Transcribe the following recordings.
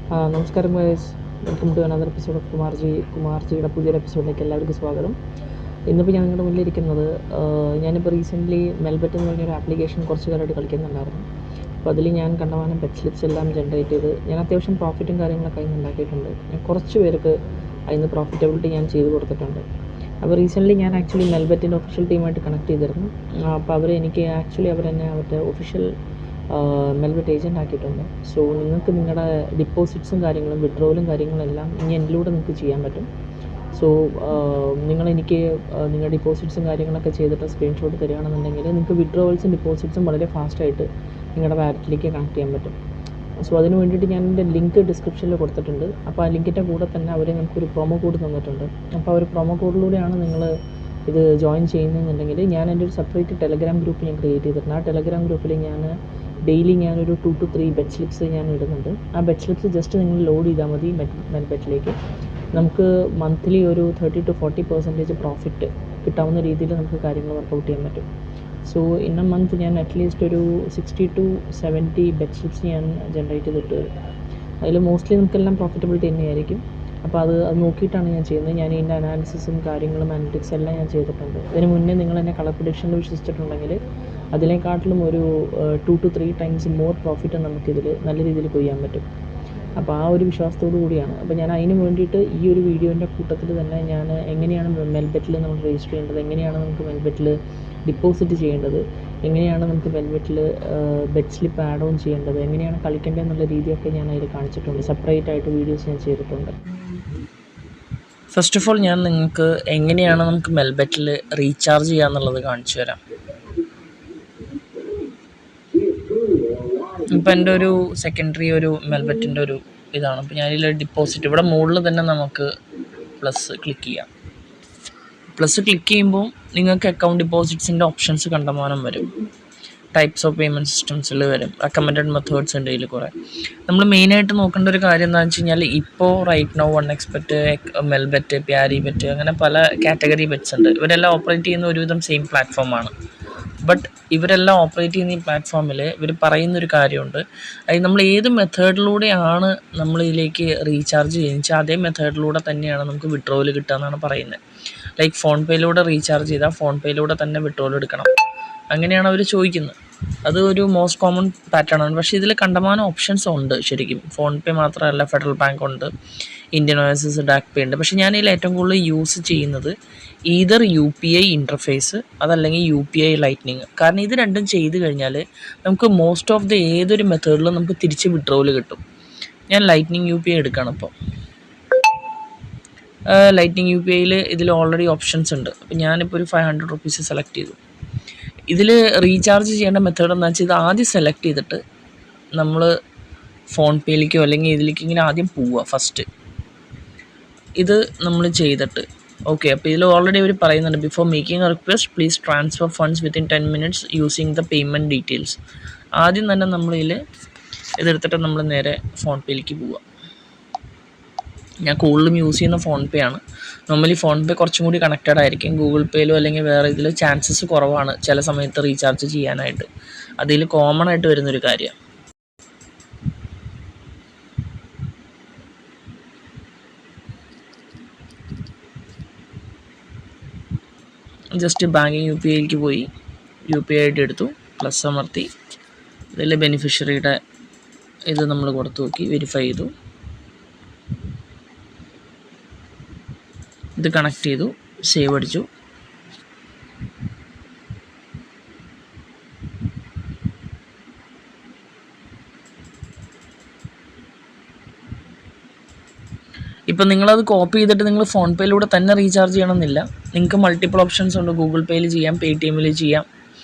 നമസ്കാരം guys, welcome to another episode of കുമാർജിയുടെ പുതിയൊരു എപ്പിസോഡിലേക്ക് എല്ലാവർക്കും സ്വാഗതം. ഇന്നിപ്പോൾ ഞാൻ നിങ്ങളുടെ മുന്നിലിരിക്കുന്നത്, ഞാനിപ്പോൾ റീസെൻ്റ്ലി മെൽബറ്റ് എന്ന് പറഞ്ഞൊരു ആപ്ലിക്കേഷൻ കുറച്ച് കാലമായിട്ട് കളിക്കുന്നുണ്ടായിരുന്നു. അപ്പോൾ അതിൽ ഞാൻ കണ്ടമാനം പെറ്റ് സ്ലിപ്സ് എല്ലാം ജനറേറ്റ് ചെയ്ത് ഞാൻ അത്യാവശ്യം പ്രോഫിറ്റും കാര്യങ്ങളൊക്കെ അതിന് ഉണ്ടാക്കിയിട്ടുണ്ട്. ഞാൻ കുറച്ച് പേർക്ക് അതിന് പ്രോഫിറ്റബിലിറ്റി ഞാൻ ചെയ്ത് കൊടുത്തിട്ടുണ്ട്. അപ്പോൾ റീസെൻ്റ്ലി ഞാൻ ആക്ച്വലി മെൽബറ്റിൻ്റെ ഒഫീഷ്യൽ ടീമായിട്ട് കണക്ട് ചെയ്തിരുന്നു. അപ്പോൾ അവരെന്നെ അവരുടെ ഒഫീഷ്യൽ മെൽബറ്റ് ഏജൻ്റ് ആക്കിയിട്ടുണ്ട്. സോ നിങ്ങൾക്ക് നിങ്ങളുടെ ഡിപ്പോസിറ്റ്സും കാര്യങ്ങളും വിഡ്രോവലും കാര്യങ്ങളെല്ലാം ഇനി എന്നിലൂടെ നിങ്ങൾക്ക് ചെയ്യാൻ പറ്റും. സോ നിങ്ങളെനിക്ക് നിങ്ങളുടെ ഡിപ്പോസിറ്റ്സും കാര്യങ്ങളൊക്കെ ചെയ്തിട്ട് സ്ക്രീൻഷോട്ട് തരികയാണെന്നുണ്ടെങ്കിൽ നിങ്ങൾക്ക് വിഡ്രോവൽസും ഡിപ്പോസിറ്റ്സും വളരെ ഫാസ്റ്റായിട്ട് നിങ്ങളുടെ വാലറ്റിലേക്ക് കണക്ട് ചെയ്യാൻ പറ്റും. സോ അതിന് വേണ്ടിയിട്ട് ഞാൻ എൻ്റെ ലിങ്ക് ഡിസ്ക്രിപ്ഷനിൽ കൊടുത്തിട്ടുണ്ട്. അപ്പോൾ ആ ലിങ്കിൻ്റെ കൂടെ തന്നെ അവർ നമുക്കൊരു പ്രൊമോ കോഡ് തന്നിട്ടുണ്ട്. അപ്പോൾ ആ ഒരു പ്രൊമോ കോഡിലൂടെയാണ് നിങ്ങൾ ഇത് ജോയിൻ ചെയ്യുന്നതെന്നുണ്ടെങ്കിൽ ഞാൻ എൻ്റെ ഒരു സെപ്പറേറ്റ് ടെലഗ്രാം ഗ്രൂപ്പ് ഞാൻ ക്രിയേറ്റ് ചെയ്തിട്ടുണ്ട്. ആ ടെലഗ്രാം ഗ്രൂപ്പിൽ ഡെയിലി ഞാനൊരു 2 to 3 ബെറ്റ് സ്ലിപ്സ് ഞാൻ ഇടുന്നുണ്ട്. ആ ബെറ്റ് സ്ലിപ്സ് ജസ്റ്റ് നിങ്ങൾ ലോഡ് ചെയ്താൽ മതി മെൽബറ്റിലേക്ക്. നമുക്ക് മന്ത്ലി ഒരു 30 to 40% പ്രോഫിറ്റ് കിട്ടാവുന്ന രീതിയിൽ നമുക്ക് കാര്യങ്ങൾ വർക്കൗട്ട് ചെയ്യാൻ പറ്റും. സോ ഇൻ എ മന്ത് ഞാൻ അറ്റ്ലീസ്റ്റ് ഒരു 60 to 70 ബെറ്റ് സ്ലിപ്സ് ഞാൻ ജനറേറ്റ് ചെയ്തിട്ട് അതിൽ മോസ്റ്റ്ലി നമുക്കെല്ലാം പ്രോഫിറ്റബിലിറ്റി തന്നെയായിരിക്കും. അപ്പോൾ അത് നോക്കിയിട്ടാണ് ഞാൻ ചെയ്യുന്നത്. ഞാൻ ഇതിൻ്റെ അനാലിസിസും കാര്യങ്ങളും അനലിറ്റിക്സ് എല്ലാം ഞാൻ ചെയ്തിട്ടുണ്ട്. ഇതിന് മുന്നേ നിങ്ങൾ എന്നെ കളർ പ്രൊഡിക്ഷനിൽ വിശ്വസിച്ചിട്ടുണ്ടെങ്കിൽ അതിനെക്കാട്ടിലും ഒരു 2 to 3 times മോർ പ്രോഫിറ്റ് നമുക്കിതിൽ നല്ല രീതിയിൽ കൊയ്യാൻ പറ്റും. അപ്പോൾ ആ ഒരു വിശ്വാസത്തോടു കൂടിയാണ്. അപ്പോൾ ഞാൻ അതിന് വേണ്ടിയിട്ട് ഈ ഒരു വീഡിയോൻ്റെ കൂട്ടത്തിൽ തന്നെ ഞാൻ എങ്ങനെയാണ് മെൽബറ്റിൽ നമ്മൾ രജിസ്റ്റർ ചെയ്യേണ്ടത്, എങ്ങനെയാണ് നമുക്ക് മെൽബറ്റിൽ ഡിപ്പോസിറ്റ് ചെയ്യേണ്ടത്, എങ്ങനെയാണ് നമുക്ക് മെൽബറ്റിൽ ബെറ്റ് സ്ലിപ്പ് ആഡ് ഓൺ ചെയ്യേണ്ടത്, എങ്ങനെയാണ് കളിക്കേണ്ടത് എന്നുള്ള രീതിയൊക്കെ ഞാൻ അതിൽ കാണിച്ചിട്ടുണ്ട്. സെപ്പറേറ്റ് ആയിട്ട് വീഡിയോസ് ഞാൻ ചെയ്തിട്ടുണ്ട്. ഫസ്റ്റ് ഓഫ് ഓൾ ഞാൻ നിങ്ങൾക്ക് എങ്ങനെയാണ് നമുക്ക് മെൽബറ്റിൽ റീചാർജ് ചെയ്യുക എന്നുള്ളത് കാണിച്ചു തരാം. ഇപ്പം എൻ്റെ ഒരു സെക്കൻഡറി ഒരു മെൽബറ്റിൻ്റെ ഒരു ഇതാണ്. അപ്പോൾ ഞാനിതിൽ ഡിപ്പോസിറ്റ് ഇവിടെ മുകളിൽ തന്നെ നമുക്ക് പ്ലസ് ക്ലിക്ക് ചെയ്യാം. പ്ലസ് ക്ലിക്ക് ചെയ്യുമ്പോൾ നിങ്ങൾക്ക് അക്കൗണ്ട് ഡിപ്പോസിറ്റ്സിൻ്റെ ഓപ്ഷൻസ് കണ്ടമാനം വരും. ടൈപ്സ് ഓഫ് പേയ്മെൻറ്റ് സിസ്റ്റംസിൽ വരും. റെക്കമെൻഡഡ് മെത്തേഡ്സ് ഉണ്ട് ഇതിൽ കുറേ. നമ്മൾ മെയിനായിട്ട് നോക്കേണ്ട ഒരു കാര്യം എന്താണെന്ന് വെച്ച് കഴിഞ്ഞാൽ ഇപ്പോൾ റൈറ്റ് നൗ 1xBet, മെൽബറ്റ്, പ്യാരി ബെറ്റ്, അങ്ങനെ പല കാറ്റഗറി ബെറ്റ്സ് ഉണ്ട്. ഇവരെല്ലാം ഓപ്പറേറ്റ് ചെയ്യുന്ന ഒരുവിധം സെയിം പ്ലാറ്റ്ഫോമാണ്. ബട്ട് ഇവരെല്ലാം ഓപ്പറേറ്റ് ചെയ്യുന്ന ഈ പ്ലാറ്റ്ഫോമിൽ ഇവർ പറയുന്നൊരു കാര്യമുണ്ട്. അതായത് നമ്മൾ ഏത് മെത്തേഡിലൂടെയാണ് നമ്മളിതിലേക്ക് റീചാർജ് ചെയ്യുന്നത് അതേ മെത്തേഡിലൂടെ തന്നെയാണ് നമുക്ക് വിഡ്രോവൽ കിട്ടുക എന്നാണ് പറയുന്നത്. ലൈക്ക് ഫോൺ പേയിലൂടെ റീചാർജ് ചെയ്താൽ ഫോൺ പേയിലൂടെ തന്നെ വിഡ്രോവൽ എടുക്കണം, അങ്ങനെയാണ് അവർ ചോദിക്കുന്നത്. അത് ഒരു മോസ്റ്റ് കോമൺ പാറ്റേൺ ആണ്. പക്ഷേ ഇതിൽ കണ്ടമാനം ഓപ്ഷൻസ് ഉണ്ട് ശരിക്കും. ഫോൺ പേ മാത്രമല്ല, ഫെഡറൽ ബാങ്ക് ഉണ്ട്, ഇന്ത്യൻ ഓവർസീസ് ഡാക് പേ ഉണ്ട്. പക്ഷേ ഞാനിതിൽ ഏറ്റവും കൂടുതൽ യൂസ് ചെയ്യുന്നത് ഈതർ UPI ഇൻ്റർഫേസ് അതല്ലെങ്കിൽ UPI ലൈറ്റ്നിങ്. കാരണം ഇത് രണ്ടും ചെയ്ത് കഴിഞ്ഞാൽ നമുക്ക് മോസ്റ്റ് ഓഫ് ദ ഏതൊരു മെത്തേഡിലും നമുക്ക് തിരിച്ച് വിഡ്രോവൽ കിട്ടും. ഞാൻ ലൈറ്റ്നിങ് UPI എടുക്കുകയാണ്. ഇപ്പോൾ ലൈറ്റ്നിങ് UPIയിൽ ഇതിൽ ഓൾറെഡി ഓപ്ഷൻസ് ഉണ്ട്. അപ്പോൾ ഞാനിപ്പോൾ ഒരു 500 rupees സെലക്ട് ചെയ്തു. ഇതിൽ റീചാർജ് ചെയ്യേണ്ട മെത്തേഡ് എന്ന് വെച്ചാൽ ഇത് ആദ്യം സെലക്ട് ചെയ്തിട്ട് നമ്മൾ ഫോൺ പേയിലേക്കോ അല്ലെങ്കിൽ ഇതിലേക്ക് ഇങ്ങനെ ആദ്യം പോവുക. ഫസ്റ്റ് ഇത് നമ്മൾ ചെയ്തിട്ട് ഓക്കെ. അപ്പോൾ ഇതിൽ ഓൾറെഡി അവർ പറയുന്നുണ്ട്, before making A request please transfer funds within 10 minutes using the payment details. ആദ്യം തന്നെ നമ്മളിതിൽ ഇതെടുത്തിട്ട് നമ്മൾ നേരെ ഫോൺ പേയിലേക്ക് പോവുക. ഞാൻ കൂടുതലും യൂസ് ചെയ്യുന്ന ഫോൺ പേ ആണ്. നോർമലി ഫോൺ പേ കുറച്ചും കൂടി കണക്റ്റഡ് ആയിരിക്കും. ഗൂഗിൾ പേയിലോ അല്ലെങ്കിൽ വേറെ ഇതിൽ ചാൻസസ് കുറവാണ് ചില സമയത്ത് റീചാർജ് ചെയ്യാനായിട്ട്. അതിൽ കോമൺ ആയിട്ട് വരുന്നൊരു കാര്യമാണ്. ജസ്റ്റ് ബാങ്കിങ് UPIയിലേക്ക് പോയി UPI ID എടുത്തു, പ്ലസ് അമർത്തി ഇതിൽ ബെനിഫിഷ്യറിയുടെ ഇത് നമ്മൾ കൊടുത്തു നോക്കി, വെരിഫൈ ചെയ്തു, ഇത് കണക്ട് ചെയ്തു, സേവ് അടിച്ചു. ഇപ്പം നിങ്ങളത് കോപ്പി ചെയ്തിട്ട് നിങ്ങൾ ഫോൺ പേയിലൂടെ തന്നെ റീചാർജ് ചെയ്യണമെന്നില്ല. നിങ്ങൾക്ക് മൾട്ടിപ്പിൾ ഓപ്ഷൻസ് ഉണ്ട്. ഗൂഗിൾ പേയിൽ ചെയ്യാം, Paytm ചെയ്യാം,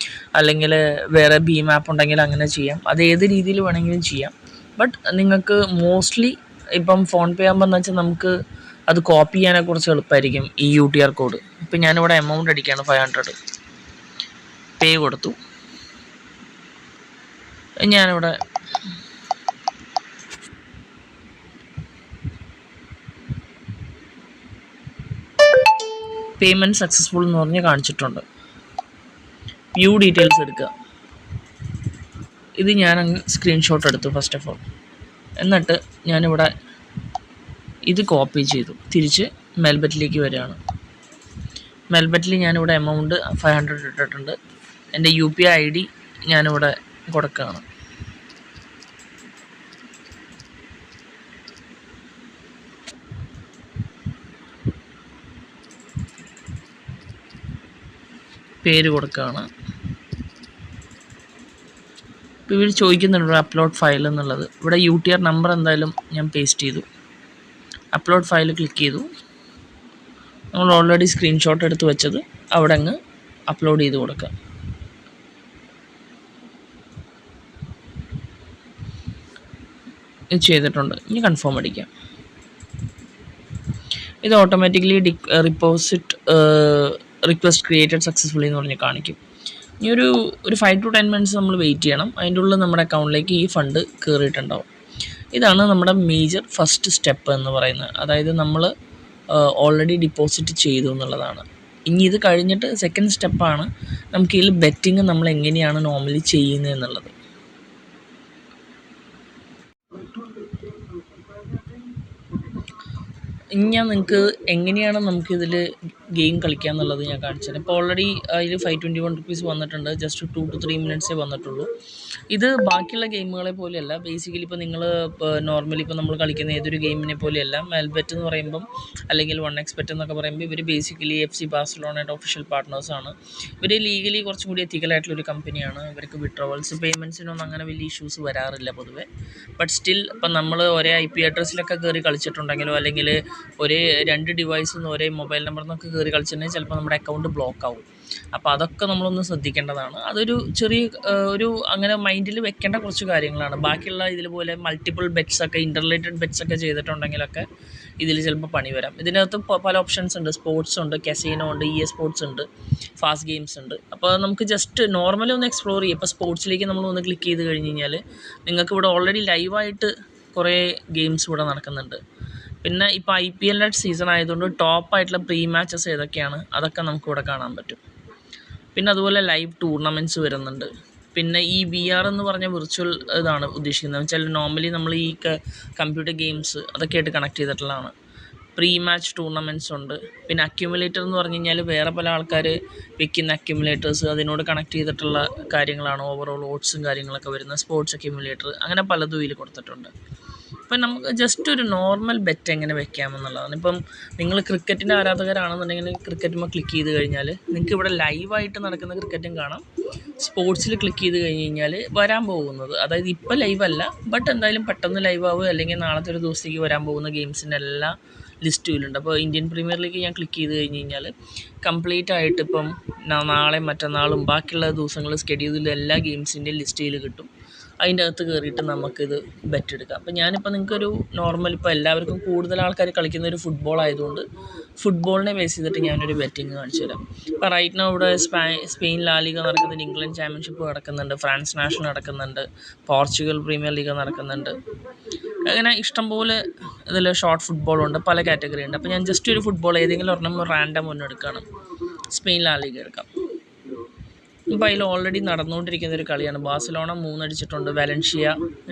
അല്ലെങ്കിൽ വേറെ ഭീം ആപ്പ് ഉണ്ടെങ്കിൽ അങ്ങനെ ചെയ്യാം. അത് ഏത് രീതിയിൽ വേണമെങ്കിലും ചെയ്യാം. ബട്ട് നിങ്ങൾക്ക് മോസ്റ്റ്ലി ഇപ്പം ഫോൺ പേ ആകുമ്പോൾ എന്ന് വെച്ചാൽ നമുക്ക് അത് കോപ്പി ചെയ്യാനൊക്കെ കുറച്ച് എളുപ്പമായിരിക്കും ഈ UTR കോഡ്. ഇപ്പം ഞാനിവിടെ എമൗണ്ട് അടിക്കുകയാണ് 500, പേ കൊടുത്തു. ഞാനിവിടെ പേയ്മെൻറ്റ് സക്സസ്ഫുൾ എന്ന് പറഞ്ഞ് കാണിച്ചിട്ടുണ്ട്. വ്യൂ ഡീറ്റെയിൽസ് എടുക്കുക. ഇത് ഞാൻ സ്ക്രീൻഷോട്ട് എടുത്തു ഫസ്റ്റ് ഓഫ് ഓൾ. എന്നിട്ട് ഞാനിവിടെ ഇത് കോപ്പി ചെയ്തു തിരിച്ച് മെൽബറ്റിലേക്ക് വരികയാണ്. മെൽബറ്റിൽ ഞാനിവിടെ എമൗണ്ട് 500 ഇട്ടിട്ടുണ്ട്. എൻ്റെ UPI ID ഞാനിവിടെ കൊടുക്കുകയാണ്. പേര് കൊടുക്കുകയാണ്. ഇപ്പോൾ ഇവർ ചോദിക്കുന്നുണ്ട് അപ്ലോഡ് ഫയൽ എന്നുള്ളത്. ഇവിടെ UTR നമ്പർ എന്തായാലും ഞാൻ പേസ്റ്റ് ചെയ്തു. അപ്ലോഡ് ഫയൽ ക്ലിക്ക് ചെയ്തു. നമ്മൾ ഓൾറെഡി സ്ക്രീൻഷോട്ട് എടുത്ത് വെച്ചത് അവിടെ അങ്ങ് അപ്ലോഡ് ചെയ്ത് കൊടുക്കുക. ഇത് ചെയ്തിട്ടുണ്ട്. ഇനി കൺഫേം അടിക്കാം. ഇത് ഓട്ടോമാറ്റിക്കലി റിപ്പോസിറ്റ് റിക്വസ്റ്റ് ക്രിയേറ്റഡ് സക്സസ്ഫുള്ളി എന്ന് പറഞ്ഞ് കാണിക്കും. ഇനി ഒരു 5 to 10 മിനിറ്റ്സ് നമ്മൾ വെയിറ്റ് ചെയ്യണം. അതിൻ്റെ ഉള്ളിൽ നമ്മുടെ അക്കൗണ്ടിലേക്ക് ഈ ഫണ്ട് കയറിയിട്ടുണ്ടാവും. ഇതാണ് നമ്മുടെ മേജർ ഫസ്റ്റ് സ്റ്റെപ്പ് എന്ന് പറയുന്നത്. അതായത് നമ്മൾ ഓൾറെഡി ഡിപ്പോസിറ്റ് ചെയ്തു എന്നുള്ളതാണ്. ഇനി ഇത് കഴിഞ്ഞിട്ട് സെക്കൻഡ് സ്റ്റെപ്പാണ് നമുക്ക് ഇതിൽ ബെറ്റിങ് നമ്മൾ എങ്ങനെയാണ് നോർമലി ചെയ്യുന്നത് എന്നുള്ളത്. ഇനി ഞാൻ നിങ്ങൾക്ക് എങ്ങനെയാണ് നമുക്കിതിൽ ഗെയിം കളിക്കുക എന്നുള്ളത് ഞാൻ കാണിച്ചത്. ഇപ്പോൾ ഓൾറെഡി അതിൽ 521 റുപ്പീസ് വന്നിട്ടുണ്ട്. ജസ്റ്റ് 2 to 3 മിനിറ്റ്സേ വന്നിട്ടുള്ളൂ. ഇത് ബാക്കിയുള്ള ഗെയിമുകളെ പോലെയല്ല. ബേസിക്കലി ഇപ്പോൾ നിങ്ങൾ നോർമലി ഇപ്പോൾ നമ്മൾ കളിക്കുന്ന ഏതൊരു ഗെയിമിനെ പോലെയല്ല. മെൽബെറ്റ് എന്ന് പറയുമ്പം അല്ലെങ്കിൽ 1xBet എന്നൊക്കെ പറയുമ്പോൾ ഇവർ ബേസിക്കലി FC ബാഴ്സലോണയുടെ ഒഫീഷ്യൽ പാർട്ട്നേഴ്സാണ്. ഇവർ ലീഗലി കുറച്ചും കൂടി എത്തിക്കലായിട്ടുള്ളൊരു കമ്പനിയാണ്. ഇവർക്ക് വിഡ്രോവൽസ് പേയ്മെൻറ്റ്സിനൊന്നും അങ്ങനെ വലിയ ഇഷ്യൂസ് വരാറില്ല പൊതുവെ. ബട്ട് സ്റ്റിൽ ഇപ്പം നമ്മൾ ഒരേ IP അഡ്രസ്സിലൊക്കെ കയറി കളിച്ചിട്ടുണ്ടെങ്കിലോ അല്ലെങ്കിൽ ഒരേ 2 ഡിവൈസിൽ നിന്ന് ഒരേ മൊബൈൽ നമ്പറിൽ നിന്നൊക്കെ കയറി കളിച്ചിട്ടുണ്ടെങ്കിൽ ചിലപ്പോൾ നമ്മുടെ അക്കൗണ്ട് ബ്ലോക്ക് ആവും. അപ്പോൾ അതൊക്കെ നമ്മളൊന്ന് ശ്രദ്ധിക്കേണ്ടതാണ്. അതൊരു ചെറിയ ഒരു അങ്ങനെ മൈൻഡിൽ വെക്കേണ്ട കുറച്ച് കാര്യങ്ങളാണ്. ബാക്കിയുള്ള ഇതിൽ പോലെ മൾട്ടിപ്പിൾ ബെറ്റ്സൊക്കെ ഇൻ്റർലേറ്റഡ് ബെറ്റ്സൊക്കെ ചെയ്തിട്ടുണ്ടെങ്കിലൊക്കെ ഇതിൽ ചിലപ്പോൾ പണി വരാം. ഇതിനകത്ത് പല ഓപ്ഷൻസ് ഉണ്ട്. സ്പോർട്സ് ഉണ്ട്, കസിനോ ഉണ്ട്, EA സ്പോർട്സ് ഉണ്ട്, ഫാസ്റ്റ് ഗെയിംസ് ഉണ്ട്. അപ്പോൾ നമുക്ക് ജസ്റ്റ് നോർമലി ഒന്ന് എക്സ്പ്ലോർ ചെയ്യും. ഇപ്പോൾ സ്പോർട്സിലേക്ക് നമ്മൾ ഒന്ന് ക്ലിക്ക് ചെയ്ത് കഴിഞ്ഞ് കഴിഞ്ഞാൽ നിങ്ങൾക്ക് ഇവിടെ ഓൾറെഡി ലൈവായിട്ട് കുറേ ഗെയിംസ് ഇവിടെ നടക്കുന്നുണ്ട്. പിന്നെ ഇപ്പോൾ IPL സീസൺ ആയതുകൊണ്ട് ടോപ്പായിട്ടുള്ള പ്രീ മാച്ചസ് ഏതൊക്കെയാണ് അതൊക്കെ നമുക്കിവിടെ കാണാൻ പറ്റും. പിന്നെ അതുപോലെ ലൈവ് ടൂർണമെൻറ്റ്സ് വരുന്നുണ്ട്. പിന്നെ ഈ VR എന്ന് പറഞ്ഞ വിർച്വൽ ഇതാണ് ഉദ്ദേശിക്കുന്നത്. വെച്ചാൽ നോർമലി നമ്മൾ ഈ കമ്പ്യൂട്ടർ ഗെയിംസ് അതൊക്കെ ആയിട്ട് കണക്ട് ചെയ്തിട്ടുള്ളതാണ്. പ്രീ മാച്ച് ടൂർണമെൻറ്റ്സ് ഉണ്ട്. പിന്നെ അക്യുമുലേറ്റർ എന്ന് പറഞ്ഞു കഴിഞ്ഞാൽ വേറെ പല ആൾക്കാർ വെക്കുന്ന അക്യുമുലേറ്റേഴ്സ് അതിനോട് കണക്ട് ചെയ്തിട്ടുള്ള കാര്യങ്ങളാണ്. ഓവറോൾ ഓട്സും കാര്യങ്ങളൊക്കെ വരുന്ന സ്പോർട്സ് അക്യുമുലേറ്റർ അങ്ങനെ പലതും ഇതിൽ കൊടുത്തിട്ടുണ്ട്. ഇപ്പം നമുക്ക് ജസ്റ്റ് ഒരു നോർമൽ ബെറ്റ് എങ്ങനെ വെക്കാമെന്നുള്ളതാണ്. ഇപ്പം നിങ്ങൾ ക്രിക്കറ്റിൻ്റെ ആരാധകരാണെന്നുണ്ടെങ്കിൽ ക്രിക്കറ്റുമ്പോൾ ക്ലിക്ക് ചെയ്ത് കഴിഞ്ഞാൽ നിങ്ങൾക്ക് ഇവിടെ ലൈവായിട്ട് നടക്കുന്ന ക്രിക്കറ്റും കാണാം. സ്പോർട്സിൽ ക്ലിക്ക് ചെയ്ത് കഴിഞ്ഞ് കഴിഞ്ഞാൽ വരാൻ പോകുന്നത്, അതായത് ഇപ്പോൾ ലൈവല്ല ബട്ട് എന്തായാലും പെട്ടെന്ന് ലൈവ് ആവുക അല്ലെങ്കിൽ നാളത്തെ ഒരു ദിവസത്തേക്ക് വരാൻ പോകുന്ന ഗെയിംസിൻ്റെ എല്ലാ ലിസ്റ്റ് ഇതിലുണ്ട്. അപ്പോൾ ഇന്ത്യൻ പ്രീമിയർ ലീഗ് ഞാൻ ക്ലിക്ക് ചെയ്ത് കഴിഞ്ഞ് കഴിഞ്ഞാൽ കംപ്ലീറ്റ് ആയിട്ട് ഇപ്പം നാളെ മറ്റന്നാളും ബാക്കിയുള്ള ദിവസങ്ങൾ സ്കെഡ്യൂളിൽ എല്ലാ ഗെയിംസിൻ്റെയും ലിസ്റ്റിൽ കിട്ടും. അതിൻ്റെ അകത്ത് കയറിയിട്ട് നമുക്കിത് ബെറ്റ് എടുക്കാം. അപ്പോൾ ഞാനിപ്പോൾ നിങ്ങൾക്കൊരു നോർമൽ ഇപ്പോൾ എല്ലാവർക്കും കൂടുതൽ ആൾക്കാർ കളിക്കുന്ന ഒരു ഫുട്ബോൾ ആയതുകൊണ്ട് ഫുട്ബോളിനെ ബേസ് ചെയ്തിട്ട് ഞാനൊരു ബെറ്റിങ് കാണിച്ചു തരാം. ഇപ്പോൾ റൈറ്റ് നൗ ഇവിടെ സ്പെയിൻ ലാ ലീഗ നടക്കുന്നുണ്ട്, ഇംഗ്ലണ്ട് ചാമ്പ്യൻഷിപ്പ് നടക്കുന്നുണ്ട്, ഫ്രാൻസ് നാഷണൽ നടക്കുന്നുണ്ട്, പോർച്ചുഗൽ പ്രീമിയർ ലീഗ് നടക്കുന്നുണ്ട്. അങ്ങനെ ഇഷ്ടംപോലെ ഇതിൽ ഷോർട്ട് ഫുട്ബോളുണ്ട്, പല കാറ്റഗറി ഉണ്ട്. അപ്പോൾ ഞാൻ ജസ്റ്റ് ഒരു ഫുട്ബോൾ ഏതെങ്കിലും ഒരെണ്ണം റാൻഡം ഒന്ന് എടുക്കുകയാണ്. സ്പെയിൻ ലാ ലീഗ എടുക്കാം. ഇപ്പോൾ അതിൽ ഓൾറെഡി നടന്നുകൊണ്ടിരിക്കുന്ന ഒരു കളിയാണ്. ബാഴ്സലോണ 3 അടിച്ചിട്ടുണ്ട്, വാലൻസിയ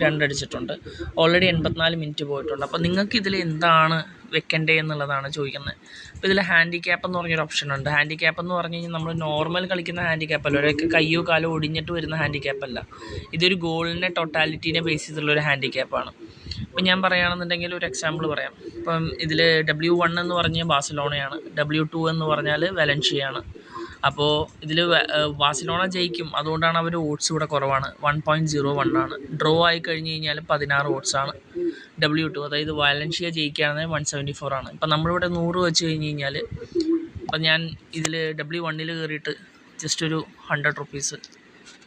2 അടിച്ചിട്ടുണ്ട്. ഓൾറെഡി 84 മിനിറ്റ് പോയിട്ടുണ്ട്. അപ്പോൾ നിങ്ങൾക്ക് ഇതിൽ എന്താണ് വെക്കേണ്ടത് എന്നുള്ളതാണ് ചോദിക്കുന്നത്. അപ്പോൾ ഇതിൽ ഹാൻഡിക്യാപ്പ് എന്ന് പറഞ്ഞൊരു ഓപ്ഷൻ ഉണ്ട്. ഹാൻഡിക്യാപ്പ് എന്ന് പറഞ്ഞു കഴിഞ്ഞാൽ നമ്മൾ നോർമൽ കളിക്കുന്ന ഹാൻഡിക്യാപ്പല്ല, ഒരൊക്കെ കയ്യോ കാലോ ഒടിഞ്ഞിട്ട് വരുന്ന ഹാൻഡിക്യാപ്പല്ല. ഇതൊരു ഗോളിൻ്റെ ടോട്ടാലിറ്റീനെ ബേസ് ചെയ്തിട്ടുള്ളൊരു ഹാൻഡിക്യാപ്പാണ്. ഇപ്പം ഞാൻ പറയുകയാണെന്നുണ്ടെങ്കിൽ ഒരു എക്സാമ്പിൾ പറയാം. ഇപ്പം ഇതിൽ W1 എന്ന് പറഞ്ഞാൽ ബാഴ്സലോണയാണ്, W2 എന്ന് പറഞ്ഞാൽ വാലൻസിയയാണ്. അപ്പോൾ ഇതിൽ ബാഴ്സലോണ ജയിക്കും, അതുകൊണ്ടാണ് അവർ ഓട്സ് ഇവിടെ കുറവാണ്. 1.01 ആണ്. ഡ്രോ ആയി കഴിഞ്ഞ് കഴിഞ്ഞാൽ 16 ഓട്സാണ്. W2 അതായത് വാലൻസിയ ജയിക്കുകയാണെങ്കിൽ 174 ആണ്. ഇപ്പം നമ്മളിവിടെ 100 വെച്ച് കഴിഞ്ഞ് കഴിഞ്ഞാൽ ഇപ്പം ഞാൻ ഇതിൽ W1 കയറിയിട്ട് ജസ്റ്റ് ഒരു 100 റുപ്പീസ്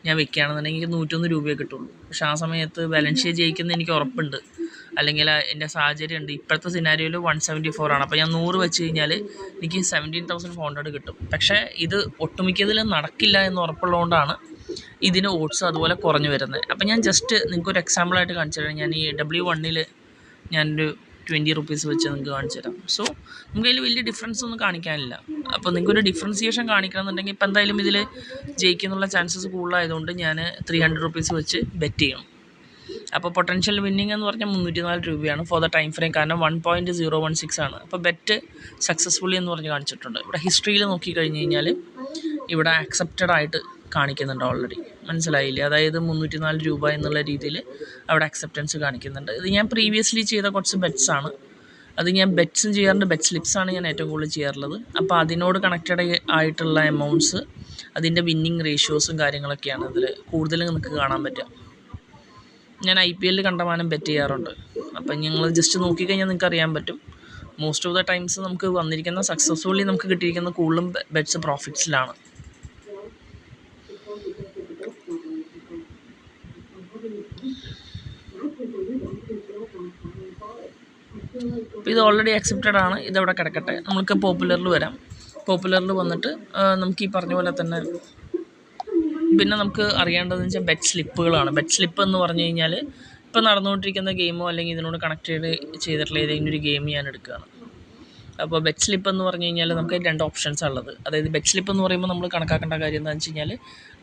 ഞാൻ വെക്കുകയാണെന്നുണ്ടെങ്കിൽ എനിക്ക് 101 രൂപയെ കിട്ടുള്ളൂ. പക്ഷേ ആ സമയത്ത് വാലൻസിയ ജയിക്കുന്ന എനിക്ക് ഉറപ്പുണ്ട്, അല്ലെങ്കിൽ എൻ്റെ സാഹചര്യം ഉണ്ട്. ഇപ്പോഴത്തെ സിനാരിയോയിൽ 174 ആണ്. അപ്പോൾ ഞാൻ 100 വെച്ച് കഴിഞ്ഞാൽ എനിക്ക് 17,400 കിട്ടും. പക്ഷേ ഇത് ഒട്ടുമിക്കതിലും നടക്കില്ല എന്ന് ഉറപ്പുള്ളതുകൊണ്ടാണ് ഇതിന് ഓട്സ് അതുപോലെ കുറഞ്ഞു വരുന്നത്. അപ്പോൾ ഞാൻ ജസ്റ്റ് നിങ്ങൾക്കൊരു എക്സാമ്പിളായിട്ട് കാണിച്ചു തരാം. ഞാൻ ഈ W1 ഞാനൊരു 20 റുപ്പീസ് വെച്ച് നിങ്ങൾക്ക് കാണിച്ചു തരാം. സോ നമുക്ക് അതിൽ വലിയ ഡിഫറൻസ് ഒന്നും കാണിക്കാനില്ല. അപ്പോൾ നിങ്ങൾക്കൊരു ഡിഫറൻസിയേഷൻ കാണിക്കണമെന്നുണ്ടെങ്കിൽ ഇപ്പോൾ എന്തായാലും ഇതിൽ ജയിക്കുന്നുള്ള ചാൻസസ് കൂടുതലായതുകൊണ്ട് ഞാൻ 300 റുപ്പീസ് വെച്ച് ബെറ്റ് ചെയ്യണം. അപ്പോൾ പൊട്ടൻഷ്യൽ വിന്നിങ് എന്ന് പറഞ്ഞാൽ 304 രൂപയാണ് ഫോർ ദ ടൈം ഫ്രെയിം, കാരണം 1.016 ആണ്. അപ്പോൾ ബെറ്റ് സക്സസ്ഫുള്ളി എന്ന് പറഞ്ഞ് കാണിച്ചിട്ടുണ്ട്. ഇവിടെ ഹിസ്റ്ററിയിൽ നോക്കിക്കഴിഞ്ഞ് കഴിഞ്ഞാൽ ഇവിടെ ആക്സെപ്റ്റഡ് ആയിട്ട് കാണിക്കുന്നുണ്ട് ഓൾറെഡി, മനസ്സിലായില്ലേ? അതായത് 304 രൂപ എന്നുള്ള രീതിയിൽ അവിടെ അക്സെപ്റ്റൻസ് കാണിക്കുന്നുണ്ട്. ഇത് ഞാൻ പ്രീവിയസ്ലി ചെയ്ത കുറച്ച് ബെറ്റ്സ് ആണ്. അത് ഞാൻ ബെറ്റ്സും ചെയ്യാറുണ്ട്, ബെറ്റ് സ്ലിപ്സാണ് ഞാൻ ഏറ്റവും കൂടുതൽ ചെയ്യാറുള്ളത്. അപ്പോൾ അതിനോട് കണക്റ്റഡ് ആയിട്ടുള്ള എമൗണ്ട്സ്, അതിൻ്റെ വിന്നിങ് റേഷ്യോസും കാര്യങ്ങളൊക്കെയാണ് ഇതിൽ കൂടുതലും നമുക്ക് കാണാൻ പറ്റുക. ഞാൻ IPL കണ്ടമാനം ബെറ്റ് ചെയ്യാറുണ്ട്. അപ്പം നിങ്ങൾ ജസ്റ്റ് നോക്കിക്കഴിഞ്ഞാൽ നിങ്ങൾക്ക് അറിയാൻ പറ്റും. മോസ്റ്റ് ഓഫ് ദ ടൈംസ് നമുക്ക് വന്നിരിക്കുന്ന സക്സസ്ഫുള്ളി നമുക്ക് കിട്ടിയിരിക്കുന്ന കൂടുതലും ബെറ്റ്സ് പ്രോഫിറ്റ്സിലാണ്. അപ്പോൾ ഇത് ഓൾറെഡി അക്സെപ്റ്റഡ് ആണ്. ഇതവിടെ കിടക്കട്ടെ. നമുക്ക് പോപ്പുലറിൽ വരാം. പോപ്പുലറിൽ വന്നിട്ട് നമുക്ക് ഈ പറഞ്ഞ പോലെ തന്നെ പിന്നെ നമുക്ക് അറിയേണ്ടതെന്ന് വെച്ചാൽ ബെറ്റ് സ്ലിപ്പുകളാണ്. ബെറ്റ് സ്ലിപ്പ് എന്ന് പറഞ്ഞു കഴിഞ്ഞാൽ ഇപ്പോൾ നടന്നുകൊണ്ടിരിക്കുന്ന ഗെയിമോ അല്ലെങ്കിൽ ഇതിനോട് കണക്ട് ചെയ്തിട്ടുള്ള ഏതെങ്കിലും ഒരു ഗെയിം ഞാൻ എടുക്കുകയാണ്. അപ്പോൾ ബെറ്റ് സ്ലിപ്പ് എന്ന് പറഞ്ഞു കഴിഞ്ഞാൽ നമുക്ക് 2 ഓപ്ഷൻസാണ് ഉള്ളത്. അതായത് ബെറ്റ് സ്ലിപ്പ് എന്ന് പറയുമ്പോൾ നമ്മൾ കണക്കാക്കേണ്ട കാര്യം എന്താണെന്ന് വെച്ച് കഴിഞ്ഞാൽ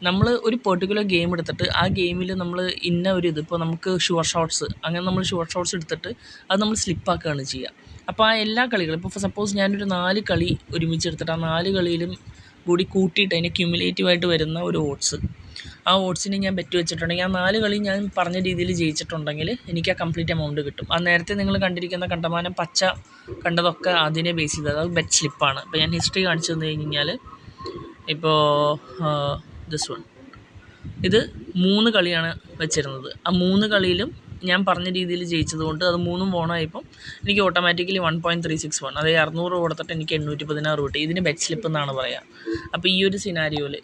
നമ്മൾ ഒരു പെർട്ടിക്കുലർ ഗെയിം എടുത്തിട്ട് ആ ഗെയിമിൽ നമ്മൾ ഇന്ന ഒരു ഇപ്പോൾ നമുക്ക് ഷുവർ ഷോട്ട്സ്, അങ്ങനെ നമ്മൾ ഷുവർ ഷോട്ട്സ് എടുത്തിട്ട് അത് നമ്മൾ സ്ലിപ്പാക്കുകയാണ് ചെയ്യുക. അപ്പോൾ ആ എല്ലാ കളികളും ഇപ്പോൾ സപ്പോസ് ഞാനൊരു 4 കളി ഒരുമിച്ച് എടുത്തിട്ട് ആ 4 കളിയിലും കൂടി കൂട്ടിയിട്ട് അതിന് ക്യുമുലേറ്റീവായിട്ട് വരുന്ന ഒരു ഓട്സ്, ആ ഓട്സിന് ഞാൻ ബെറ്റ് വെച്ചിട്ടുണ്ടെങ്കിൽ ആ 4 കളി ഞാൻ പറഞ്ഞ രീതിയിൽ ജയിച്ചിട്ടുണ്ടെങ്കിൽ എനിക്ക് ആ കംപ്ലീറ്റ് എമൗണ്ട് കിട്ടും. ആ നേരത്തെ നിങ്ങൾ കണ്ടിരിക്കുന്ന കണ്ടമാനം പച്ച കണ്ടതൊക്കെ അതിനെ ബേസ് ചെയ്തത് അത് ബെറ്റ് സ്ലിപ്പാണ്. ഇപ്പോൾ ഞാൻ ഹിസ്റ്ററി കാണിച്ചു തന്നു കഴിഞ്ഞാൽ ഇപ്പോൾ ദിസ് വൺ, ഇത് 3 കളിയാണ് വെച്ചിരുന്നത്. ആ 3 കളിയിലും ഞാൻ പറഞ്ഞ രീതിയിൽ ജയിച്ചതുകൊണ്ട് അത് 3ഉം ഓണായപ്പം എനിക്ക് ഓട്ടോമാറ്റിക്കലി 1.361, അതായത് 600 കൊടുത്തിട്ട് എനിക്ക് 816 കിട്ടി. ഇതിന് ബെറ്റ് സ്ലിപ്പ് എന്നാണ് പറയുക. അപ്പോൾ ഈ ഒരു സിനാരിയോയിൽ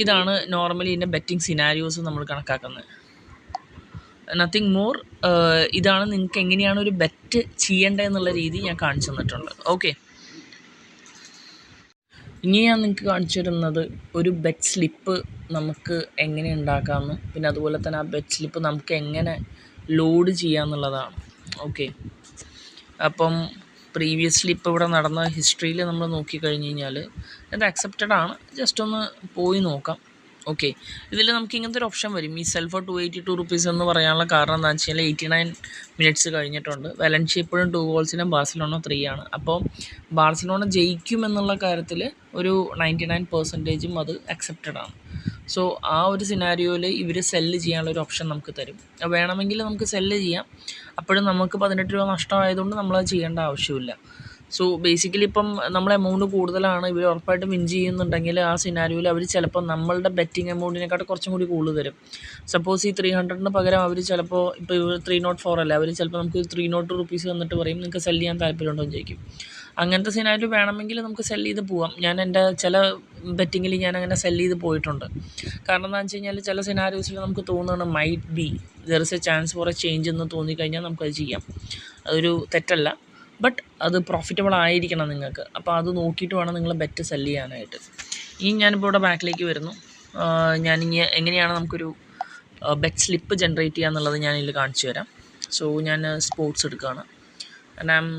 ഇതാണ് നോർമലി ഇതിൻ്റെ ബെറ്റിംഗ് സിനാരിയോസ് നമ്മൾ കണക്കാക്കുന്നത്. Nothing more. ഇതാണ് നിങ്ങൾക്ക് എങ്ങനെയാണ് ഒരു ബെറ്റ് ചെയ്യേണ്ടതെന്നുള്ള രീതി ഞാൻ കാണിച്ചു തന്നിട്ടുണ്ട്. ഓക്കെ, ഇനി ഞാൻ നിങ്ങൾക്ക് കാണിച്ചു തരുന്നത് ഒരു ബെറ്റ് സ്ലിപ്പ് നമുക്ക് എങ്ങനെ ഉണ്ടാക്കാമെന്നും പിന്നെ അതുപോലെ തന്നെ ആ ബെറ്റ് സ്ലിപ്പ് നമുക്ക് എങ്ങനെ ലോഡ് ചെയ്യാമെന്നുള്ളതാണ്. ഓക്കെ, അപ്പം പ്രീവിയസ്ലി ഇപ്പോൾ ഇവിടെ നടന്ന ഹിസ്റ്ററിയിൽ നമ്മൾ നോക്കിക്കഴിഞ്ഞ് കഴിഞ്ഞാൽ ഇത് അക്സെപ്റ്റഡ് ആണ്. ജസ്റ്റ് ഒന്ന് പോയി നോക്കാം. ഓക്കെ, ഇതിൽ നമുക്ക് ഇങ്ങനത്തെ ഒരു ഓപ്ഷൻ വരും. ഈ സെൽ ഫോർ 282 റുപ്പീസ് എന്ന് പറയാനുള്ള കാരണം എന്താണെന്ന് വെച്ച് കഴിഞ്ഞാൽ 89 മിനിറ്റ്സ് കഴിഞ്ഞിട്ടുണ്ട്. വാലൻസിയ ഇപ്പോഴും 2 ഗോൾസിനും ബാർസലോണ 3 ആണ്. അപ്പോൾ ബാർസലോണ ജയിക്കുമെന്നുള്ള കാര്യത്തിൽ ഒരു 99% അത് അക്സെപ്റ്റഡ് ആണ്. സോ ആ ഒരു സിനാരിയോയിൽ ഇവർ സെല്ല് ചെയ്യാനുള്ള ഒരു ഓപ്ഷൻ നമുക്ക് തരും. വേണമെങ്കിൽ നമുക്ക് സെല്ല് ചെയ്യാം. അപ്പോഴും നമുക്ക് 18 രൂപ നഷ്ടമായതുകൊണ്ട് നമ്മളത് ചെയ്യേണ്ട ആവശ്യമില്ല. സോ ബേസിക്കലി ഇപ്പം നമ്മൾ എമൗണ്ട് കൂടുതലാണ്, ഇവർ ഉറപ്പായിട്ടും വിൻ ചെയ്യുന്നുണ്ടെങ്കിൽ ആ സിനാരിയോയിൽ അവർ ചിലപ്പോൾ നമ്മളുടെ ബെറ്റിംഗ് എമൗണ്ടിനെക്കാട്ട് കുറച്ചും കൂടി കൂടുതൽ തരും. സപ്പോസ് ഈ 300 പകരം അവർ ചിലപ്പോൾ ഇപ്പോൾ 304 അല്ല, അവർ ചിലപ്പോൾ നമുക്ക് 302 റുപ്പീസ് തന്നിട്ട് പറയും നിങ്ങൾക്ക് സെല്ല് ചെയ്യാൻ താല്പര്യമുണ്ടോ എന്ന് ചോദിക്കും. അങ്ങനത്തെ സിനാരിയോ വേണമെങ്കിൽ നമുക്ക് സെല്ല് ചെയ്ത് പോവാം. ഞാൻ എൻ്റെ ചില ബെറ്റിങ്ങിൽ ഞാൻ അങ്ങനെ സെല്ല് ചെയ്ത് പോയിട്ടുണ്ട്. കാരണം എന്താണെന്ന് വെച്ച് കഴിഞ്ഞാൽ ചില സിനാരിയോസിൽ നമുക്ക് തോന്നുന്നത് might be there is A chance for A change എന്ന് തോന്നിക്കഴിഞ്ഞാൽ നമുക്കത് ചെയ്യാം. അതൊരു തെറ്റല്ല, ബട്ട് അത് പ്രോഫിറ്റബിൾ ആയിരിക്കണം നിങ്ങൾക്ക്. അപ്പോൾ അത് നോക്കിയിട്ട് വേണം നിങ്ങൾ ബെറ്റ് സെല്ല് ചെയ്യാനായിട്ട്. ഇനി ഞാനിപ്പോൾ ഇവിടെ ബാക്കിലേക്ക് വരുന്നു. ഞാനിനി എങ്ങനെയാണ് നമുക്കൊരു ബെറ്റ് സ്ലിപ്പ് ജനറേറ്റ് ചെയ്യുക എന്നുള്ളത് ഞാനിതിൽ കാണിച്ചു തരാം. സോ ഞാൻ സ്പോർട്സ് എടുക്കുകയാണ്. And I am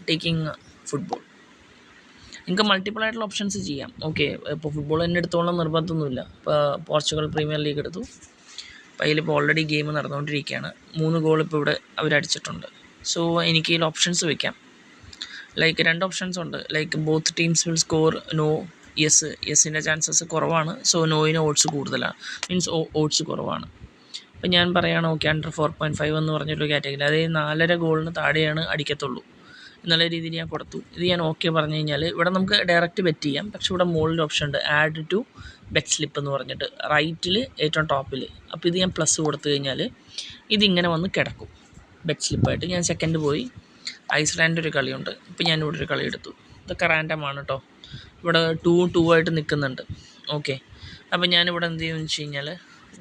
taking football. നിങ്ങൾക്ക് മൾട്ടിപ്പിൾ ആയിട്ടുള്ള ഓപ്ഷൻസ് ചെയ്യാം. ഓക്കെ, ഇപ്പോൾ ഫുട്ബോൾ തന്നെ എടുത്തോളം നിർബന്ധമൊന്നുമില്ല. ഇപ്പോൾ പോർച്ചുഗൽ പ്രീമിയർ ലീഗ് എടുത്തു. അപ്പോൾ അതിലിപ്പോൾ ഓൾറെഡി ഗെയിം നടന്നുകൊണ്ടിരിക്കുകയാണ്. 3 ഗോൾ ഇപ്പോൾ ഇവിടെ അവരടിച്ചിട്ടുണ്ട്. സോ എനിക്ക് ഇതിൽ ഓപ്ഷൻസ് വയ്ക്കാം. ലൈക്ക് 2 ഓപ്ഷൻസ് ഉണ്ട്. Like both teams will score no, yes. യെസ്സിൻ്റെ ചാൻസസ് കുറവാണ്. സോ നോയിന് ഓട്സ് കൂടുതലാണ്, മീൻസ് ഓട്സ് കുറവാണ്. അപ്പോൾ ഞാൻ പറയുകയാണ് ഓക്കെ അണ്ടർ 4.5 എന്ന് പറഞ്ഞൊരു കാറ്റഗറി, അതായത് 4.5 ഗോളിന് താഴെയാണ് അടിക്കത്തുള്ളൂ എന്നുള്ള രീതിയിൽ ഞാൻ കൊടുത്തു. ഇത് ഞാൻ ഓക്കെ പറഞ്ഞു കഴിഞ്ഞാൽ ഇവിടെ നമുക്ക് ഡയറക്റ്റ് ബെറ്റ് ചെയ്യാം. പക്ഷേ ഇവിടെ മുകളിൽ ഓപ്ഷൻ ഉണ്ട് ആഡ് ടു ബെറ്റ് സ്ലിപ്പ് എന്ന് പറഞ്ഞിട്ട് റൈറ്റിൽ ഏറ്റവും ടോപ്പിൽ. അപ്പോൾ ഇത് ഞാൻ പ്ലസ് കൊടുത്തു കഴിഞ്ഞാൽ ഇതിങ്ങനെ വന്ന് കിടക്കും ബെറ്റ് സ്ലിപ്പായിട്ട്. ഞാൻ സെക്കൻഡ് പോയി. ഐസ്ലാൻഡ് ഒരു കളിയുണ്ട്. ഇപ്പോൾ ഞാൻ ഇവിടെ ഒരു കളി എടുത്തു. ഇതൊക്കെ റാൻഡമാണ് കേട്ടോ. ഇവിടെ 2-2 ആയിട്ട് നിൽക്കുന്നുണ്ട്. ഓക്കെ, അപ്പോൾ ഞാനിവിടെ എന്ത് ചെയ്യുമെന്ന് വെച്ച് കഴിഞ്ഞാൽ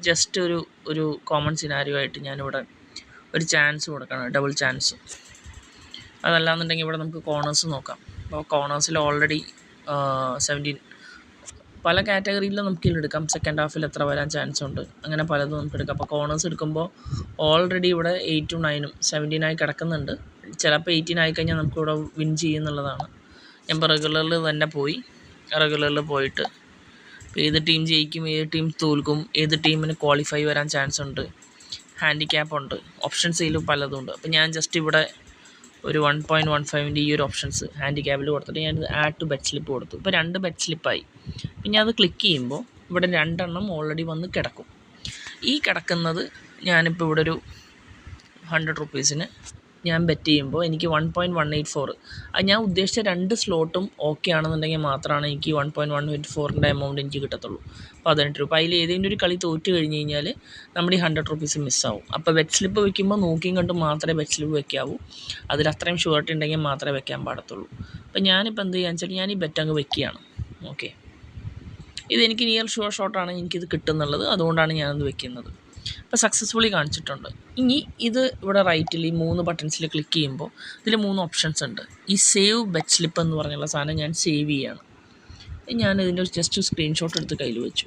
ജസ്റ്റ് ഒരു കോമൺ സിനാരിയോ ആയിട്ട് ഞാനിവിടെ ഒരു ചാൻസ് കൊടുക്കണം, ഡബിൾ ചാൻസ്. അതല്ലാന്നുണ്ടെങ്കിൽ ഇവിടെ നമുക്ക് കോർണേഴ്സ് നോക്കാം. അപ്പോൾ കോർണേഴ്സിൽ ഓൾറെഡി 17 പല കാറ്റഗറിയിലും നമുക്ക് ഇതിലെടുക്കാം. സെക്കൻഡ് ഹാഫിൽ എത്ര വരാൻ ചാൻസ് ഉണ്ട്, അങ്ങനെ പലതും നമുക്ക് എടുക്കാം. അപ്പോൾ കോർണേഴ്സ് എടുക്കുമ്പോൾ ഓൾറെഡി ഇവിടെ 8ഉം 9ഉം 17 കിടക്കുന്നുണ്ട്. ചിലപ്പോൾ 18 ആയിക്കഴിഞ്ഞാൽ നമുക്കിവിടെ വിൻ ചെയ്യുന്നുള്ളതാണ്. ഞാൻ ഇപ്പോൾ റെഗുലറിൽ തന്നെ പോയി. റെഗുലറിൽ പോയിട്ട് ഏത് ടീം ജയിക്കും, ഏത് ടീം തോൽക്കും, ഏത് ടീമിന് ക്വാളിഫൈ വരാൻ ചാൻസ് ഉണ്ട്, ഹാൻഡിക്യാപ്പ് ഉണ്ട്, ഓപ്ഷൻസിൽ പലതും ഉണ്ട്. അപ്പോൾ ഞാൻ ജസ്റ്റ് ഇവിടെ ഒരു 1.15 ഈ ഒരു ഓപ്ഷൻസ് ഹാൻഡിക്യാപ്പിൽ കൊടുത്തിട്ട് ഞാനിത് ആഡ് ടു ബെഡ് സ്ലിപ്പ് കൊടുത്തു. ഇപ്പോൾ 2 ബെഡ് സ്ലിപ്പായി. പിന്നെ അത് ക്ലിക്ക് ചെയ്യുമ്പോൾ ഇവിടെ 2 എണ്ണം ഓൾറെഡി വന്ന് കിടക്കും. ഈ കിടക്കുന്നത് ഞാനിപ്പോൾ ഇവിടെ ഒരു 100 റുപ്പീസിന് ഞാൻ ബെറ്റ് ചെയ്യുമ്പോൾ എനിക്ക് 1.184, അത് ഞാൻ ഉദ്ദേശിച്ച 2 സ്ലോട്ടും ഓക്കെ ആണെന്നുണ്ടെങ്കിൽ മാത്രമാണ് എനിക്ക് 1.184ൻ്റെ എമൗണ്ട് എനിക്ക് കിട്ടത്തുള്ളൂ, 18 രൂപ. അതിൽ ഏതെങ്കിലും ഒരു കളി തോറ്റ് കഴിഞ്ഞ് കഴിഞ്ഞാൽ നമ്മുടെ ഈ 100 റുപ്പീസ് മിസ്സാവും. അപ്പോൾ ബെഡ് സ്ലിപ്പ് വെക്കുമ്പോൾ നോക്കിയും കണ്ടും മാത്രമേ ബെഡ് സ്ലിപ്പ് വെക്കാവൂ, അതിൽ അത്രയും ഷുവർട്ടി ഉണ്ടെങ്കിൽ മാത്രമേ വെക്കാൻ പാടത്തുള്ളൂ. അപ്പോൾ ഞാനിപ്പോൾ എന്ത് ചെയ്യാന്ന് വെച്ചാൽ ഞാൻ ഈ ബെറ്റ് അങ്ങ് വെക്കുകയാണ്. ഓക്കെ, ഇതെനിക്ക് നിയർ ഷുവർ ഷോട്ടാണ് എനിക്കിത് കിട്ടുന്നുള്ളത്, അതുകൊണ്ടാണ് ഞാനത് വെക്കുന്നത്. ഇപ്പോൾ സക്സസ്ഫുള്ളി കാണിച്ചിട്ടുണ്ട്. ഇനി ഇത് ഇവിടെ റൈറ്റിൽ ഈ 3 ബട്ടൺസിൽ ക്ലിക്ക് ചെയ്യുമ്പോൾ ഇതിൽ 3 ഓപ്ഷൻസ് ഉണ്ട്. ഈ സേവ് ബെഡ് സ്ലിപ്പ് എന്ന് പറഞ്ഞുള്ള സാധനം ഞാൻ സേവ് ചെയ്യാണ്. ഞാനിതിൻ്റെ ജസ്റ്റ് സ്ക്രീൻഷോട്ട് എടുത്ത് കയ്യിൽ വെച്ചു.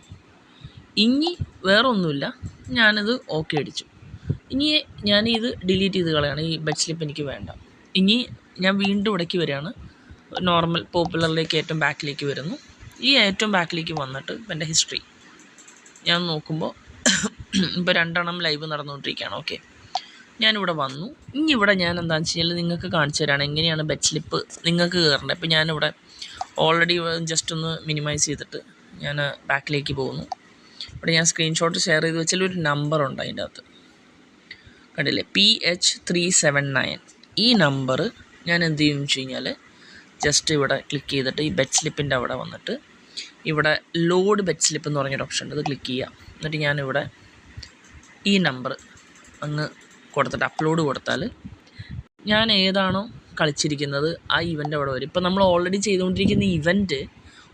ഇനി വേറെ ഒന്നുമില്ല, ഞാനിത് ഓക്കെ അടിച്ചു. ഇനി ഞാനിത് ഡിലീറ്റ് ചെയ്ത് കളയാണ്, ഈ ബെഡ് സ്ലിപ്പ് എനിക്ക് വേണ്ട. ഇനി ഞാൻ വീണ്ടും ഇവിടേക്ക് വരികയാണ്, നോർമൽ പോപ്പുലറിലേക്ക് ഏറ്റവും ബാക്കിലേക്ക് വരുന്നു. ഈ ഏറ്റവും ബാക്കിലേക്ക് വന്നിട്ട് എൻ്റെ ഹിസ്റ്ററി ഞാൻ നോക്കുമ്പോൾ ഇപ്പോൾ 2 എണ്ണം ലൈവ് നടന്നുകൊണ്ടിരിക്കുകയാണ്. ഓക്കെ, ഞാനിവിടെ വന്നു. ഇനി ഇവിടെ ഞാൻ എന്താണെന്ന് വെച്ച് കഴിഞ്ഞാൽ നിങ്ങൾക്ക് കാണിച്ചു തരാണ് എങ്ങനെയാണ് ബെഡ് സ്ലിപ്പ് നിങ്ങൾക്ക് കയറേണ്ടത്. ഇപ്പോൾ ഞാനിവിടെ ഓൾറെഡി ജസ്റ്റ് ഒന്ന് മിനിമൈസ് ചെയ്തിട്ട് ഞാൻ ബാക്കിലേക്ക് പോകുന്നു. ഇവിടെ ഞാൻ സ്ക്രീൻഷോട്ട് ഷെയർ ചെയ്ത് വെച്ചാൽ ഒരു നമ്പറുണ്ട് അതിൻ്റെ അകത്ത്, കണ്ടില്ലേ, PH379. ഈ നമ്പർ ഞാൻ എന്ത് ചെയ്യുമെന്ന് വെച്ച് കഴിഞ്ഞാൽ ജസ്റ്റ് ഇവിടെ ക്ലിക്ക് ചെയ്തിട്ട് ഈ ബെഡ് സ്ലിപ്പിൻ്റെ അവിടെ വന്നിട്ട് ഇവിടെ ലോഡ് ബെഡ് സ്ലിപ്പ് എന്ന് പറഞ്ഞൊരു ഓപ്ഷൻ ഉണ്ട്, അത് ക്ലിക്ക് ചെയ്യാം. എന്നിട്ട് ഞാനിവിടെ ഈ നമ്പർ അങ്ങ് കൊടുത്തിട്ട് അപ്ലോഡ് കൊടുത്താൽ ഞാൻ ഏതാണോ കളിച്ചിരിക്കുന്നത് ആ ഇവൻ്റ് അവിടെ വരും. ഇപ്പോൾ നമ്മൾ ഓൾറെഡി ചെയ്തുകൊണ്ടിരിക്കുന്ന ഇവൻറ്റ്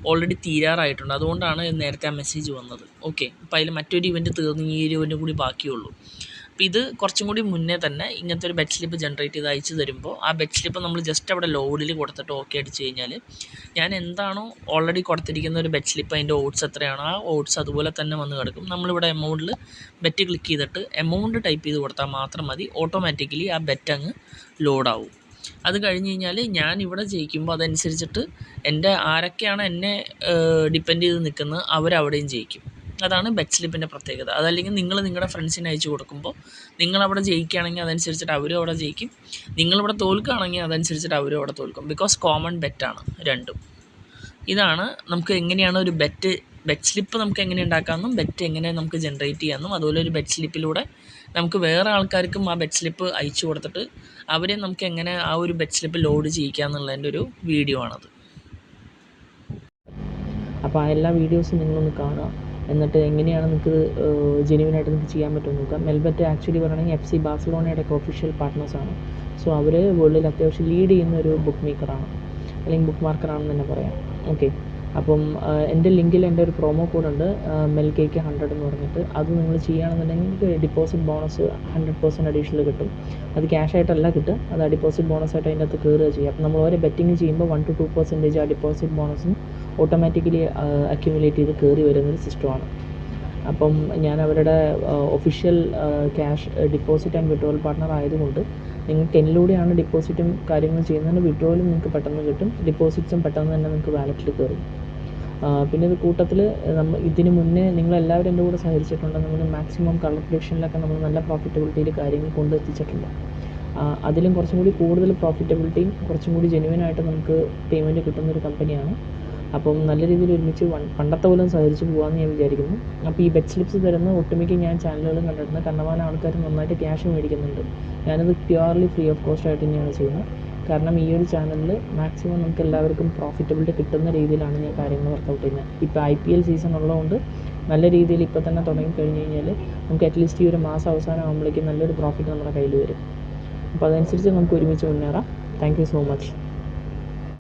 ഓൾറെഡി തീരാറായിട്ടുണ്ട്, അതുകൊണ്ടാണ് നേരത്തെ ആ മെസ്സേജ് വന്നത്. ഓക്കെ, അപ്പോൾ അതിൽ മറ്റൊരു ഇവൻറ്റ് തീർന്ന് ഈ ഒരു ഇവൻറ്റും കൂടി ബാക്കിയുള്ളൂ. അപ്പോൾ ഇത് കുറച്ചും കൂടി മുന്നേ തന്നെ ഇങ്ങനത്തെ ഒരു ബെഡ് സ്ലിപ്പ് ജനറേറ്റ് ചെയ്ത് അയച്ചു തരുമ്പോൾ ആ ബെഡ് സ്ലിപ്പ് നമ്മൾ ജസ്റ്റ് അവിടെ ലോഡിൽ കൊടുത്തിട്ട് ഓക്കെ അടിച്ച് കഴിഞ്ഞാൽ ഞാൻ എന്താണോ ഓൾറെഡി കൊടുത്തിരിക്കുന്ന ഒരു ബെഡ് സ്ലിപ്പ് അതിൻ്റെ ഓട്ട്സ് എത്രയാണോ ആ ഓട്ട്സ് അതുപോലെ തന്നെ വന്ന് കിടക്കും. നമ്മളിവിടെ എമൗണ്ടിൽ ബെറ്റ് ക്ലിക്ക് ചെയ്തിട്ട് എമൗണ്ട് ടൈപ്പ് ചെയ്ത് കൊടുത്താൽ മാത്രം മതി, ഓട്ടോമാറ്റിക്കലി ആ ബെറ്റ് അങ്ങ് ലോഡാവും. അത് കഴിഞ്ഞ് കഴിഞ്ഞാൽ ഞാൻ ഇവിടെ ജയിക്കുമ്പോൾ അതനുസരിച്ചിട്ട് എൻ്റെ ആരൊക്കെയാണ് എന്നെ ഡിപ്പെൻഡ് ചെയ്ത് നിൽക്കുന്നത് അവരവിടെയും ജയിക്കും. അതാണ് ബെഡ് സ്ലിപ്പിൻ്റെ പ്രത്യേകത. അതല്ലെങ്കിൽ നിങ്ങൾ നിങ്ങളുടെ ഫ്രണ്ട്സിന് അയച്ചു കൊടുക്കുമ്പോൾ നിങ്ങളവിടെ ജയിക്കുകയാണെങ്കിൽ അതനുസരിച്ചിട്ട് അവരും അവിടെ ജയിക്കും, നിങ്ങളിവിടെ തോൽക്കുകയാണെങ്കിൽ അതനുസരിച്ചിട്ട് അവരും അവിടെ തോൽക്കും. ബിക്കോസ് കോമൺ ബെറ്റാണ് രണ്ടും. ഇതാണ് നമുക്ക് എങ്ങനെയാണ് ഒരു ബെഡ് സ്ലിപ്പ് നമുക്ക് എങ്ങനെ ഉണ്ടാക്കാമെന്നും ബെറ്റ് എങ്ങനെ നമുക്ക് ജനറേറ്റ് ചെയ്യാമെന്നും അതുപോലെ ഒരു ബെഡ് സ്ലിപ്പിലൂടെ നമുക്ക് വേറെ ആൾക്കാർക്കും ആ ബെഡ് സ്ലിപ്പ് അയച്ചു കൊടുത്തിട്ട് അവരെ നമുക്ക് എങ്ങനെ ആ ഒരു ബെഡ് സ്ലിപ്പ് ലോഡ് ചെയ്യിക്കുക എന്നുള്ളതിൻ്റെ ഒരു വീഡിയോ ആണത്. അപ്പോൾ ആ എല്ലാ വീഡിയോസും നിങ്ങളൊന്ന് കാണുക, എന്നിട്ട് എങ്ങനെയാണ് നിങ്ങൾക്ക് ജെന്യുവനായിട്ട് നിങ്ങൾക്ക് ചെയ്യാൻ പറ്റുമെന്ന് നോക്കാം. മെൽബറ്റ് ആക്ച്വലി പറയുകയാണെങ്കിൽ FC ബാഴ്സലോണയുടെ ഒക്കെ ഒഫീഷ്യൽ പാർട്ട്നേഴ്സാണ്. സോ അവർ വേൾഡിൽ അത്യാവശ്യം ലീഡ് ചെയ്യുന്ന ഒരു ബുക്ക് മേക്കറാണ്, അല്ലെങ്കിൽ ബുക്ക് മാർക്കറാണെന്ന് തന്നെ പറയാം. ഓക്കെ, അപ്പം എൻ്റെ ലിങ്കിൽ എൻ്റെ ഒരു പ്രോമോ കോഡുണ്ട്, മെൽകേക്ക് 100 എന്ന് പറഞ്ഞിട്ട്. അത് നിങ്ങൾ ചെയ്യുകയാണെന്നുണ്ടെങ്കിൽ നിങ്ങൾക്ക് ഡിപ്പോസിറ്റ് ബോണസ് 100% അഡീഷണൽ കിട്ടും. അത് ക്യാഷ് ആയിട്ടല്ല കിട്ടുക, അത് ഡിപ്പോസിറ്റ് ബോണസായിട്ട് അതിൻ്റെ അകത്ത് കയറുക ചെയ്യുക. അപ്പം നമ്മൾ ഓരോ ബെറ്റിംഗ് ചെയ്യുമ്പോൾ 1 to 2% ആ ഡിപ്പോസിറ്റ് ബോണസിന് ഓട്ടോമാറ്റിക്കലി അക്യുമുലേറ്റ് ചെയ്ത് കയറി വരുന്നൊരു സിസ്റ്റമാണ്. അപ്പം ഞാൻ അവരുടെ official cash deposit and withdrawal partner ആയതുകൊണ്ട് നിങ്ങൾക്ക് എന്നിലൂടെയാണ് ഡിപ്പോസിറ്റും കാര്യങ്ങളും ചെയ്യുന്നതിന് വിഡ്രോവലും നിങ്ങൾക്ക് പെട്ടെന്ന് കിട്ടും, ഡിപ്പോസിറ്റ്സും പെട്ടെന്ന് തന്നെ നിങ്ങൾക്ക് വാലറ്റിൽ കയറും. പിന്നെ ഇത് കൂട്ടത്തിൽ നമ്മൾ ഇതിന് മുന്നേ നിങ്ങളെല്ലാവരും എൻ്റെ കൂടെ സഹകരിച്ചിട്ടുണ്ട്. നമ്മൾ മാക്സിമം കളർ പ്രൊഡിക്ഷനിലൊക്കെ നമ്മൾ നല്ല പ്രോഫിറ്റബിലിറ്റിയിൽ കാര്യങ്ങൾ കൊണ്ടെത്തിച്ചിട്ടുണ്ട്. അതിലും കുറച്ചും കൂടി കൂടുതൽ പ്രോഫിറ്റബിലിറ്റിയും കുറച്ചും കൂടി ജെന്യുവനായിട്ട് നമുക്ക് പേയ്മെൻറ്റ് കിട്ടുന്നൊരു കമ്പനിയാണ്. അപ്പം നല്ല രീതിയിൽ ഒരുമിച്ച് പണ്ടത്തെ പോലും സഹകരിച്ച് പോകാമെന്ന് ഞാൻ വിചാരിക്കുന്നു. അപ്പോൾ ഈ ബെഡ് സ്ലിപ്സ് തരുന്ന ഒട്ടുമിക്ക ഞാൻ ചാനലുകളും കണ്ടിട്ടുണ്ട്, കണ്ടമാനം ആൾക്കാർ നന്നായിട്ട് ക്യാഷ് മേടിക്കുന്നുണ്ട്. ഞാനത് പ്യുവർലി ഫ്രീ ഓഫ് കോസ്റ്റ് ആയിട്ട് തന്നെയാണ് ചെയ്യുന്നത്. കാരണം ഈ ഒരു ചാനലിൽ മാക്സിമം നമുക്ക് എല്ലാവർക്കും പ്രോഫിറ്റബിലിറ്റി കിട്ടുന്ന രീതിയിലാണ് ഞാൻ കാര്യങ്ങൾ വർക്കൗട്ട് ചെയ്യുന്നത്. ഇപ്പോൾ IPL സീസൺ ഉള്ളതുകൊണ്ട് നല്ല രീതിയിൽ ഇപ്പോൾ തന്നെ തുടങ്ങിക്കഴിഞ്ഞ് കഴിഞ്ഞാൽ നമുക്ക് അറ്റ്ലീസ്റ്റ് ഈ ഒരു മാസം അവസാനം ആകുമ്പോഴേക്കും നല്ലൊരു പ്രോഫിറ്റ് നമ്മുടെ കയ്യിൽ വരും. അപ്പോൾ അതനുസരിച്ച് നമുക്ക് ഒരുമിച്ച് മുന്നേറാം. Thank you so much.